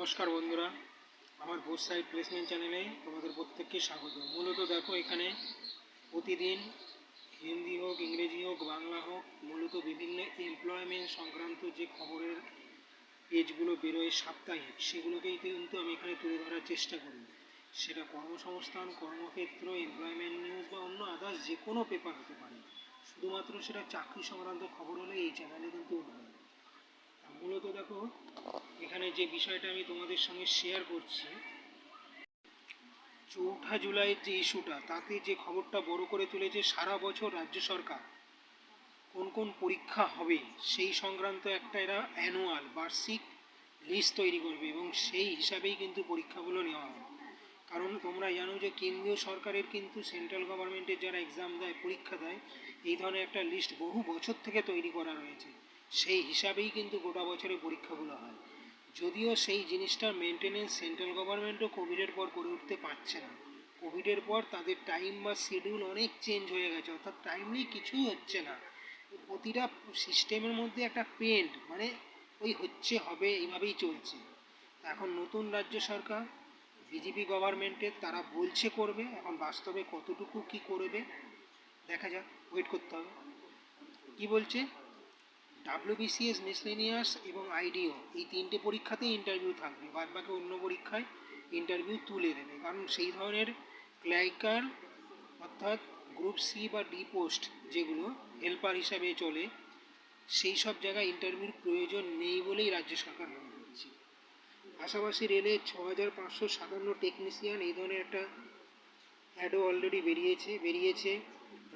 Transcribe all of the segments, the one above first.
নমস্কার বন্ধুরা, আমার বোথ সাইড প্লেসমেন্ট চ্যানেলে তোমাদের প্রত্যেককে স্বাগত। মূলত দেখো, এখানে প্রতিদিন হিন্দি হোক, ইংরেজি হোক, বাংলা হোক, মূলত বিভিন্ন এমপ্লয়মেন্ট সংক্রান্ত যে খবরের পেজগুলো বেরোয় সাপ্তাহিক, সেগুলোকেই কিন্তু আমি এখানে তুলে ধরার চেষ্টা করি। সেটা কর্মসংস্থান, কর্মক্ষেত্র, এমপ্লয়মেন্ট নিউজ বা অন্য আদার্স যে কোনো পেপার হতে পারে। শুধুমাত্র সেটা চাকরি সংক্রান্ত খবর হলে এই চ্যানেলে কিন্তু উঠবে। মূলত দেখো, এখানে যে বিষয়টা আমি তোমাদের সঙ্গে শেয়ার করছি, 4 জুলাইয়ের যে ইস্যুটা, তাতে যে খবরটা বড় করে তুলেছে, সারা বছর রাজ্য সরকার কোন কোন পরীক্ষা হবে সেই সংক্রান্ত একটা এরা অ্যানুয়াল বার্ষিক লিস্ট তৈরি করবে এবং সেই হিসাবেই কিন্তু পরীক্ষাগুলো নেওয়া হবে। কারণ তোমরা জানো যে কেন্দ্রীয় সরকারের কিন্তু সেন্ট্রাল গভর্নমেন্টের যারা এক্সাম দেয়, পরীক্ষা দেয়, এই ধরনের একটা লিস্ট বহু বছর থেকে তৈরি করা রয়েছে। সেই হিসাবেই কিন্তু গোটা বছরে পরীক্ষাগুলো হয়। যদিও সেই জিনিসটার মেনটেনেন্স সেন্ট্রাল গভর্নমেন্টও কোভিডের পর করে উঠতে পারছে না। কোভিডের পর তাদের টাইম বা শিডিউল অনেক চেঞ্জ হয়ে গেছে, অর্থাৎ টাইমলি কিছুই হচ্ছে না। প্রতিটা সিস্টেমের মধ্যে একটা পেন্ট, মানে ওই হচ্ছে হবে এইভাবেই চলছে। এখন নতুন রাজ্য সরকার বিজেপি গভর্নমেন্টের, তারা বলছে করবে, এখন বাস্তবে কতটুকু কি করবে দেখা যাক, ওয়েট করতে হবে। কি বলছে, ডাব্লিউবিসিএস, মিসলেনিয়াস এবং আইডিও, এই তিনটে পরীক্ষাতেই ইন্টারভিউ থাকবে, বাদ বাকি অন্য পরীক্ষায় ইন্টারভিউ তুলে দেবে। কারণ সেই ধরনের ক্লারিক্যাল, অর্থাৎ গ্রুপ সি বা ডি পোস্ট যেগুলো হেল্পার হিসাবে চলে, সেই সব জায়গায় ইন্টারভিউর প্রয়োজন নেই বলেই রাজ্য সরকার মনে করছে। পাশাপাশি রেলে 6557 টেকনিশিয়ান, এই ধরনের একটা অ্যাডও অলরেডি বেরিয়েছে।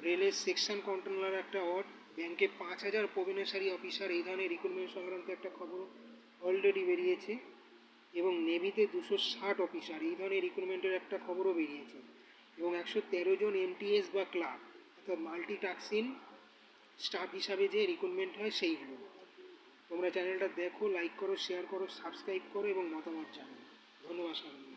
রেলের সেকশন কন্ট্রোলার একটা অড, ব্যাংকে 5000 প্রবেশনারি অফিসার, এই ধরনের রিক্রুটমেন্ট সংক্রান্ত একটা খবর অলরেডি বেরিয়েছে। এবং নেভিতে 260 অফিসার, এই ধরনের রিক্রুটমেন্টের একটা খবরও বেরিয়েছে। এবং 113 জন এমটিএস বা ক্লাব, অর্থাৎ মাল্টিটাস্কিং স্টাফ হিসাবে যে রিক্রুটমেন্ট হয় সেইগুলো। তোমরা চ্যানেলটা দেখো, লাইক করো, শেয়ার করো, সাবস্ক্রাইব করো এবং মতামত জানাও। ধন্যবাদ সবাইকে।